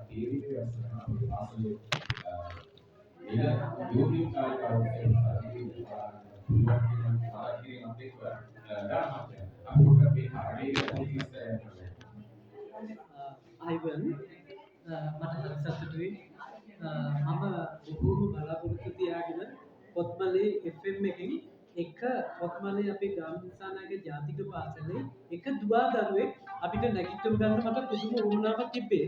TV asli YouTube kalau Ivan මට හරි සතුටුයි මම බොහෝම බලාපොරොත්තු තියාගෙන කොත්මලේ FM එකකින් එක කොත්මලේ අපේ ගාමිණීසානාගේ ජාතික පාසලේ එක දුවා දරුවෙක් අපිට නැගිට්ටු ගන්න මට පුදුම වුණාවක් තිබ්බේ.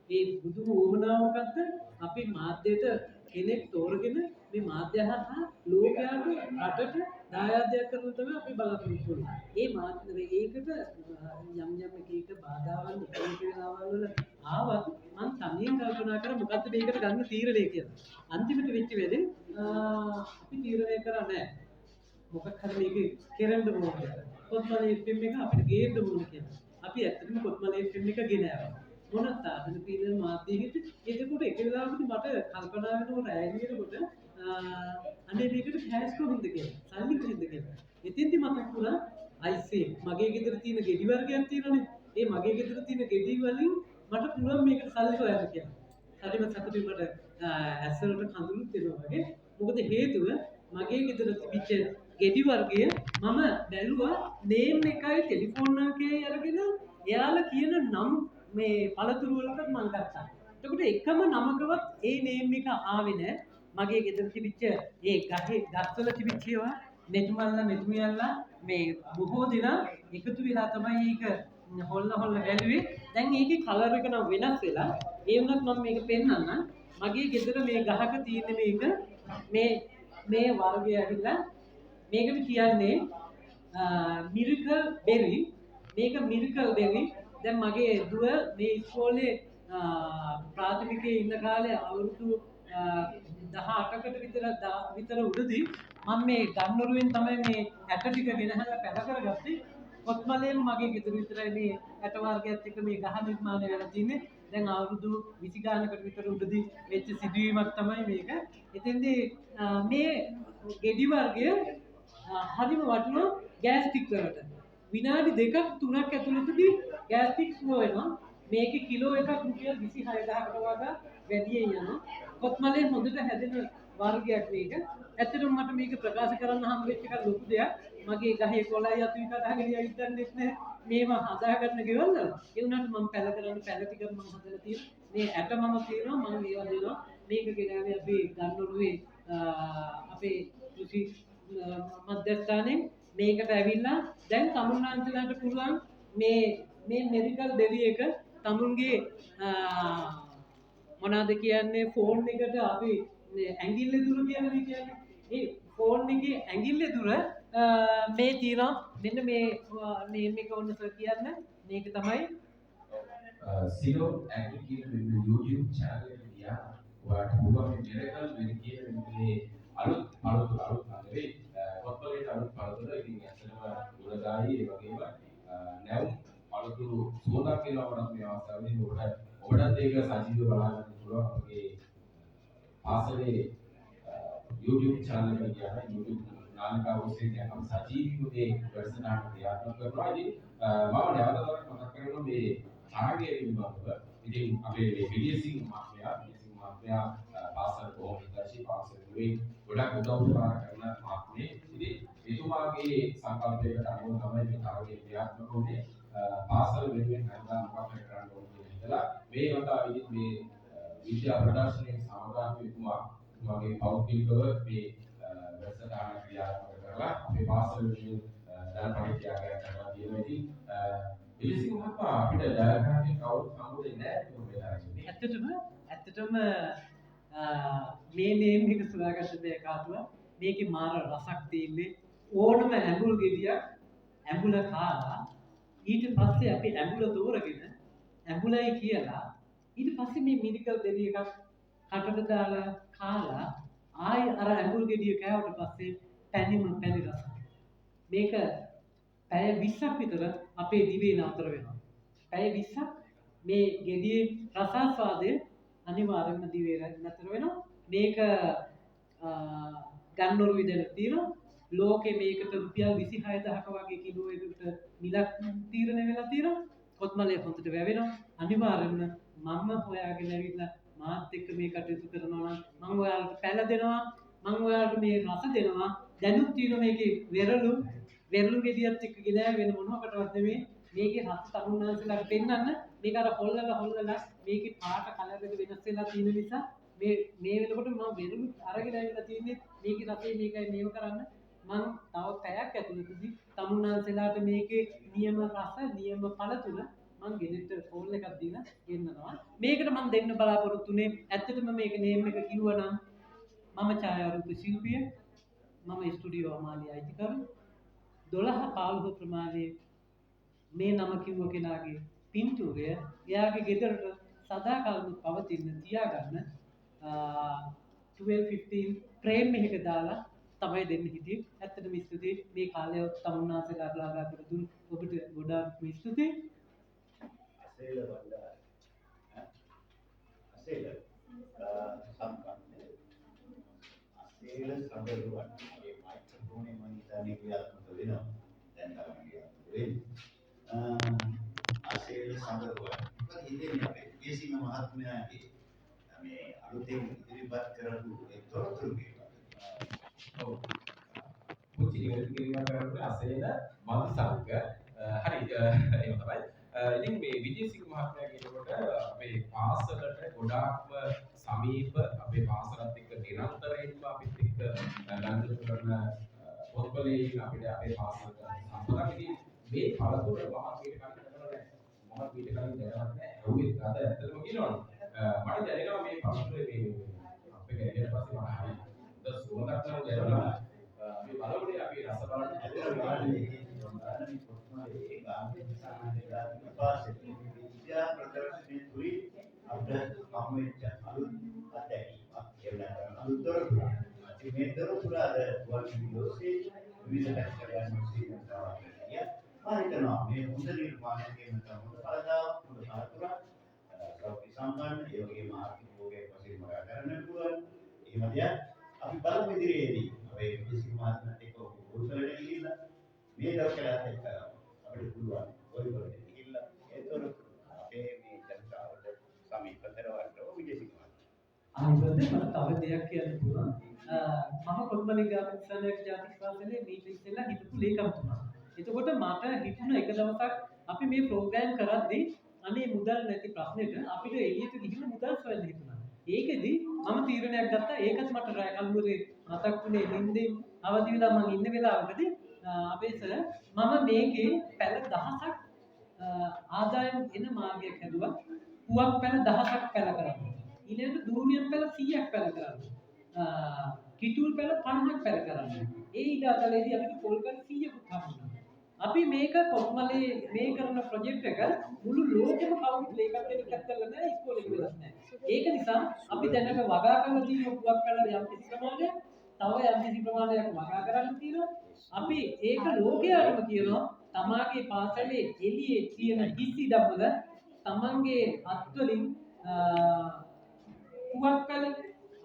ඒ පුදුම වුණාව මොකද්ද? අපි මාධ්‍යයට කෙනෙක් තෝරගෙන මේ මාධ්‍ය හරහා ලෝකයාට රටට දායාදයක් කරන තමයි අපි බලාපොරොත්තු වෙන්නේ. ඒ මාධ්‍ය ඒකට යම් එක බාධාවන් එක වෙලාවල් වල ආවත් මම තනියෙන් කල්පනා කරා මොකද්ද මේකට ගන්න තීරණය කියලා. අන්තිමට වෙච්ච වෙලේ අපි තීරණය කරා නෑ. මොකක් හරි මේක කෙරෙන්න ඕන කියලා. කොත්මලේ FM එක අපිට ගේන්න ඕන කියලා. අපි ඇත්තටම කොත්මලේ FM එක ගෙන ආවා. මොන තාදන පීන මාධ්‍යයකට එතකොට එක වෙලාවකදී මට කල්පනා වෙනකොට ඇයිනකොට අනේ මේකට කෑෂ් කොහොමද කියලා. සල්ලි කොහෙන්ද කියලා. ඉතින්දි මතක් වුණා අයිසේ මගේ ගෙදර තියෙන ගෙඩි වර්ගයක් තියෙනනේ. ඒ මගේ ගෙදර තියෙන ගෙඩි වලින් මට පුළුවන් මේකට සල්ලි හොයන්න කියලා. හරිම සතුටුයි මට ඇස්සලට කඳුළුත් දෙනවා වගේ. මොකද හේතුව මගේ ගෙදර තිබිච්ච ගෙඩි වර්ගය මම බැලුවා නේම් එකයි ටෙලිෆෝන් එකයි අරගෙන එයාලා කියන නම් මේ පළතුරු වලට මම ගත්තා. එතකොට එකම නමකවත් ඒ නේම් එක ආවේ නැහැ. මගේ ගෙදර තිබිච්ච ඒ ගහේ ගස්වල තිබිච්ච ඒවා මෙතුමියල්ලා මේ බොහෝ දින එකතු වෙලා තමයි ඒක හොල්ල බැලුවේ. දැන් ඒකේ කලර් එක නම් වෙනස් වෙලා ඒ වුණත් මම මේක පෙන්නන්න. මගේ ගෙදර මේ ගහක තියෙන මේ වර්ගය ඇවිල්ලා මේකට කියන්නේ මිරිකල් බෙරි. මේක මිරිකල් බෙරි. දැන් මගේ දුව මේ ඉස්කෝලේ ප්‍රාථමිකයේ ඉන්න කාලේ අවුරුදු 18කට විතර උඩදී මම මේ ගන්නොරුවෙන් තමයි මේ ඇට ටික ගෙනහලා පැල කරගත්තේ. කොත්මලේම මගේ ගෙදර විතරයි මේ ඇට වර්ගයත් එක්ක මේ ගහ නිර්මාණය වෙලා තින්නේ. දැන් අවුරුදු 20 ගානකට විතර උඩදී වෙච්ච සිදුවීමක් තමයි මේක. එතෙන්දී මේ ගෙඩි වර්ගය හරිම වටිනවා ගෑස් ටික් වලට. විනාඩි 2ක් 3ක් ඇතුළතදී ගෑස් ටික් ස්ලෝ වෙනවා. මේකේ කිලෝ එකක් රුපියල් 26000කට වඩා වැඩි යනවා. කොත්මලේ හොඳට හැදෙන වර්ගයක් මේක. ඇත්තටම මට මේක ප්‍රකාශ කරන්න හම්බෙච්ච එක ලොකු දෙයක්. මගේ ගහේ කොළයි අතුයි කඩාගෙන යයිදන්නෙත් නෑ. මේවා හදාගන්න ගෙවල් වල. ඒ වුණාට මම පැල කරන්න පැල ටික මම හදලා තියෙනවා. මේ ඇට මම තියෙනවා මම ඒවා දෙනවා. මේක ගෙනාවේ අපි ගන්නොරුවේ අපේ කෘෂි මධ්‍යස්ථානයේ මේකට ඇවිල්ලා දැන් තමුන්නාන්සලාට පුළුවන් මේ මෙඩිකල් බෙරි එක තමුන්ගේ මොනවද කියන්නේ ෆෝන් එකට අපි ඇඟිල්ල දුර කියලා කියන්නේ. ඒ ෆෝන් එකේ ඇඟිල්ල දුර මේ තියෙනවා. මෙන්න මේ නේම් එක ඔන්න සර් කියන්න. මේක තමයි Silo Agriculture YouTube channel එක දිහා ඔයාලට පුළුවන් මිරකල් වෙන කියන මේ අලුත් නගරේ කොත්මලේට අලුත් පළතුරු ඉතින් ඇත්තටම උරගායි ඒ වගේම නැවුම් පළතුරු සෝදා කියලා වඩා මේ අවස්ථාවේදී ඔබටත් ඒක සජීවව බලන්න පුළුවන් අපේ පාසලේ YouTube channel එක දිහා YouTube නාලිකාව ඔස්සේ දැන් අපි සජීවීව මේ වැඩසටහන ක්‍රියාත්මක කරනවා. ඉතින් මම නැවතත් මතක් කරනවා මේ ආගේ විභාගව ඉතින් අපේ විලියසිංහ මහත්මයා පාසල් කොහොමද පාසලේ ගොඩක් උදව් උපකාර කරන මහත්මයෙක්. ඉතින් එතුමාගේ සංකල්පයකට අනුව තමයි මේ තරගය ක්‍රියාත්මක වුණේ. පාසල වෙනුවෙන් හදා මොකක්ද කරන්න ඕනේ කියලා මේ වතාවේදී මේ විද්‍යා ප්‍රදර්ශනයේ සමගාමීව එතුමාගේ පෞද්ගලිකව මේ වැඩසටහන ක්‍රියාත්මක කරලා අපේ පාසල වෙනුවෙන් දාන පරිත්‍යාගයක් කරලා තියෙනවා. ඉතින් විලියසිංහ මහත්මයා අපිට ජයග්‍රහණය කවුරුත් හම්බුනේ නැහැ ඇත්තටම මේ නේම් එක සොයාගත්ත දෙයක් ආතුව මේකේ මාර රසක් තියෙන්නේ ඕනම ඇඹුල් ගෙඩියක් ඇඹුල කාලා ඊට පස්සේ අපි ඇඹුල තෝරගෙන ඇඹුලයි කියලා ඊට පස්සේ මේ මිරිකල් දෙවි එකක් කටට දාලා කාලා ආයි අර ඇඹුල් ගෙඩිය කෑවට පස්සේ පැණි රස මේක පැය 20ක් විතර අපේ දිවේ නතර වෙනවා. පැය 20ක් මේ ගෙඩියේ රසාස්වාදය අනිවාර්යයෙන්ම දිවේ නතර වෙනවා. මේක ගන්නොරු විදිහට තියෙනවා. ලෝකේ මේකට රුපියල් 26000ක වගේ කිලෝ එකකට මිලක් තීරණය වෙලා තියෙනවා. කොත්මලේ හොඳට වැවෙනවා. අනිවාර්යයෙන්ම මම හොයාගෙන ඇවිල්ලා මාත් එක්ක මේ කටයුතු කරනවා නම් මම ඔයාලට පැල දෙනවා මම ඔයාලට මේ රස දෙනවා දැනුත් තියෙන මේකේ වෙරළු ගෙඩියත් එක්ක ගෙදර වෙන මොනවකටවත් නෙමෙයි මේකේ රස තමුන්නාන්සලාට පෙන්වන්න මේක අර හොල්ලලා මේකේ පාට කලර් එක වෙනස් වෙලා තියෙන නිසා මේ වෙනකොට මම වෙරළු අරගෙන ඇවිල්ලා තියෙන්නේ මේකේ රසය මේකයි මේව කරන්න මම තව පැයක් ඇතුළතදී තමුන්නාන්සලාට මේකේ නියම රස නියම ඵල තුන මම ගෙදරට ෆෝන් එකක් දීලා ගෙන්නනවා මේකට මම දෙන්න බලාපොරොත්තුනේ ඇත්තටම මේක නේම් එක කිව්වනම් මම ඡායාරූප ශිල්පිය මම ස්ටුඩියෝ අමාලිය අයිතිකරු 12-15 ප්‍රමාණයේ මේ නම කිව්ව කෙනාගේ පින්තූරය එයාගේ ගෙදරට සදාකාලම පවතින තියාගන්න 12-15 ෆ්‍රේම් එකක දාලා තමයි දෙන්න හිටියේ ඇත්තටම ස්තුතියි මේ කාලය තමුන්නාසලාට ලාගා කර දුන් ඔබට ගොඩාක් ස්තුතියි අසේල වන්දා අසේල සම්පන්න අසේල සම්බරුවන් මේ මයික්‍රොෆෝනේ මම හිතන්නේ ක්‍රියාත්මක වෙනවා දැන් තමයි ක්‍රියාත්මක වෙන්නේ අසේල සම්බරුවන් මොකද හිතෙන්නේ අපේ දේශීය මහත්මයාගේ මේ අලුතෙන් ඉදිරිපත් කරපු ඒ තොරතුරු ඔව් පුංචි නිවැරදි කිරීමක් කරනකොට අසේල මන්සංග හරි එහෙම තමයි ඉතින් මේ විජේසිංහ මහත්මයා කියනකොට අපේ පාසලට ගොඩාක්ම සමීප අපේ පාසලත් එක්ක නිරන්තරයෙන්ම අපිත් එක්ක ගනුදෙනු කරන පොත්වලින් අපිට අපේ පාසලට සම්බන්ධ ඉතින් මේ පළතුර මම ඊට කලින් කරලා නැහැ මම ඊට කලින් දැනගත් නැහැ ඔහුගේ අද ඇත්තටම කියනවනේ මට දැනෙනවා මේ පළතුරේ මේ අපේ ගෙදර පස්සේ මම හරි සුවඳක් නම් දැනෙනවා මේ බලවලේ අපි රස බලන්න ඒ ගාම්භීර සාමාන්‍යලා විපාසෙත් විද්‍යා ප්‍රදර්ශනයේ තුලින් අපිට මම වෙච්ච අලුත් අත්දැකීමක් ඒ වෙනකන් අලුත් තොරතුරු මේ තොරතුරු අර වල්විඩෝසේ විවිධ පැතිකඩයන් ඔස්සේ යනවා මම හිතනවා මේ හොඳ නිර්මාණයක් වෙන තමයි පළදාවක් හොඳ සාතුරක් සෞඛ්‍ය සම්පන්න ඒ වගේම ආර්ථික භෝගයක් වශයෙන් මග කරන්න පුළුවන් එහෙම දෙයක් අපි බලමු ඉදිරියේදී අපේ විජේසිංහ මහත්මයාට එක්ක උත්සවයට ගිහිල්ලා මේ දවස්වලත් එක්ක අපිට පුළුවන් ඔය වගේ ගිහිල්ලා ඒතොර අපේ මේ ජනතාවට සමීප කරවන්න විජේසිංහ මහත්මයා අනිවාර්යයෙන්ම මම තව දෙයක් කියන්න පුළුවන් මම කොත්මලේ ගාමිණී ජාතික පාසලේ මීට ඉස්සෙල්ලා හිටපු ලේකම්තුමා. එතකොට මට හිතුණ එක දවසක් අපි මේ ප්‍රෝග්‍රෑම් කරද්දී අනේ මුදල් නැති ප්‍රශ්නෙට අපිට එළියට ගිහින් මුදල් සොයන්න හිතුණා. ඒකෙදි මම තීරණයක් ගත්තා ඒකත් මට රෑ කල්මුරේ මතක් වුණේ නින්දෙන් අවදි වෙලා මම ඉන්න වෙලාවකදී අපේ සර් මම මේකේ පැල 1000ක් ආදායම් එන මාර්ගයක් හැදුවා. පුවක් පැල 1000ක් පැල කරන්න. ඊළඟට දූරියම් පැල 100ක් පැල කරන්න. කිටුල් පැල 50ක් පැල කරන්න. ඒ ඉඩකලේදී අපිට පොල් පැල 100ක් හම්බුණා. අපි මේක කොත්මලේ මේ කරන ප්‍රොජෙක්ට් එක මුළු ලෝකෙම කවුරුත් ලේකම් දෙයක් කරලා නැහැ ඉස්කෝලේ ඉවරක් නැහැ. ඒක නිසා අපි දැනට වගා කරලා තියෙන පුවක් පැල යම් කිසි ප්‍රමාණයක් තව යම් කිසි ප්‍රමාණයක් වගා කරන්න තියෙනවා. අපි ඒක ලෝකයාටම කියනවා තමාගේ පාසලේ එළියේ තියෙන හිස් ඉඩම්වල තමන්ගේ අත්වලින් පුවක් පැල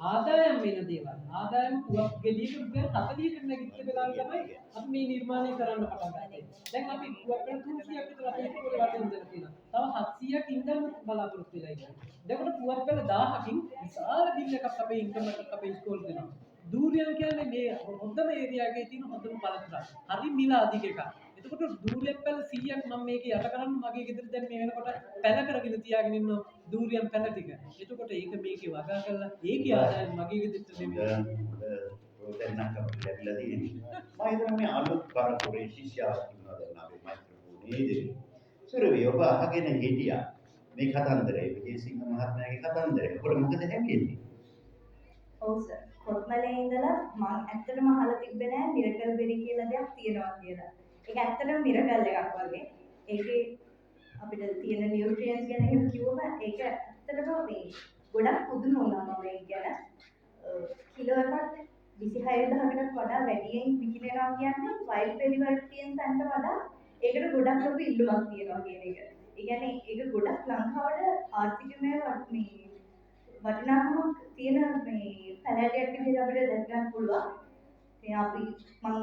ආදායම් වෙන දේවල් ආදායම් පුවක් ගෙඩියක රුපියල් 40කට නැගිටින වෙලාව තමයි අපි මේ නිර්මාණය කරන්න පටන් ගත්තේ. දැන් අපි පුවක් පැල 300ක් විතර අපේ ඉස්කෝලේ වටේ ඉඳලා තියෙනවා. තව 700ක් ඉඳන් බලාපොරොත්තු වෙලා ඉන්නවා. එතකොට පුවක් පැල 1000කින් විශාල බිල් එකක් අපේ ඉන්කම් එකක් අපේ ඉස්කෝලේ දෙනවා. දූරියම් කියන්නේ මේ හොඳම ඒරියා එකේ තියෙන හොඳම පළතුරක්. හරි මිල අධික එකක්. එතකොට දූරියම් පැල 100ක් මම මේක යට කරන්න මගේ ගෙදර දැන් මේ වෙනකොට පැල කරගෙන තියාගෙන ඉන්න දූරියම් පැල ටික. එතකොට ඒක මේකේ වගා කරලා ඒකේ ආදායම මගේ ගෙදරට නෙමෙයි. ප්‍රෝතෙන්නක් අපිට ලැබිලා තියෙනවා. මම හිතන්නේ මේ අලුත් පරපුරේ ශිෂ්‍යයාට ඉන්නවා දැන් අපේ මයික්‍රොෆෝනේ ඉදිරියේ. සුරවි ඔබ අහගෙන හිටියා මේ කතන්දරේ විජේසිංහ මහත්මයාගේ කතන්දරේ. ඔබට මොකද හැංගෙන්නේ? ඔව් සර්. කොත්මලේ ඉඳලා මම ඇත්තටම අහලා තිබ්බේ නෑ මිරකල් බෙරි කියලා දෙයක් තියෙනවා කියලා. ඒක ඇත්තටම මිරකල් එකක් වගේ. ඒකේ අපිට තියෙන නියුට්‍රියන්ස් ගැන කිව්වම ඒක ඇත්තටම මේ ගොඩක් පුදුම වුණා මම ඒක ගැන. කිලෝ එකක් 26000කටත් වඩා වැඩියෙන් විකිනෙනවා කියන්නේ වයිල්ඩ් බෙරි වලට තියෙන තැනට වඩා ඒකට ගොඩක් ලොකු ඉල්ලුමක් තියෙනවා කියන එක. ඒ කියන්නේ ඒක ගොඩක් ලංකාවට ආර්ථිකමය මේ වටිනාකමක් තියෙන මේ පැලැටයක් විදිහට අපිට දැක ගන්න පුළුවන්. ඉතින් අපි මම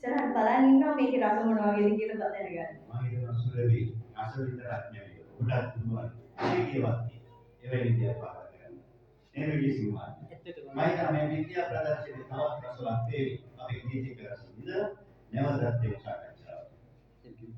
ඉස්සරහට බලන් ඉන්නවා මේකේ රස මොන වගේද කියලා දැනගන්න. මම හිතනවා සුරවි රස විතරක් නෙවෙයි. ගොඩක් පුළුවන්. ඒකේවත් එවැනි විද්‍යාව පාදක කරගන්න. මේ විදිහේ සීමාවක්. ඇත්තටම මම හිතනවා මේ විද්‍යා ප්‍රදර්ශනයේ තවත් රසවත් වේවි. අපි ගීතික රස විඳ නැවතත් ඒක සාකච්ඡාවක්. thank you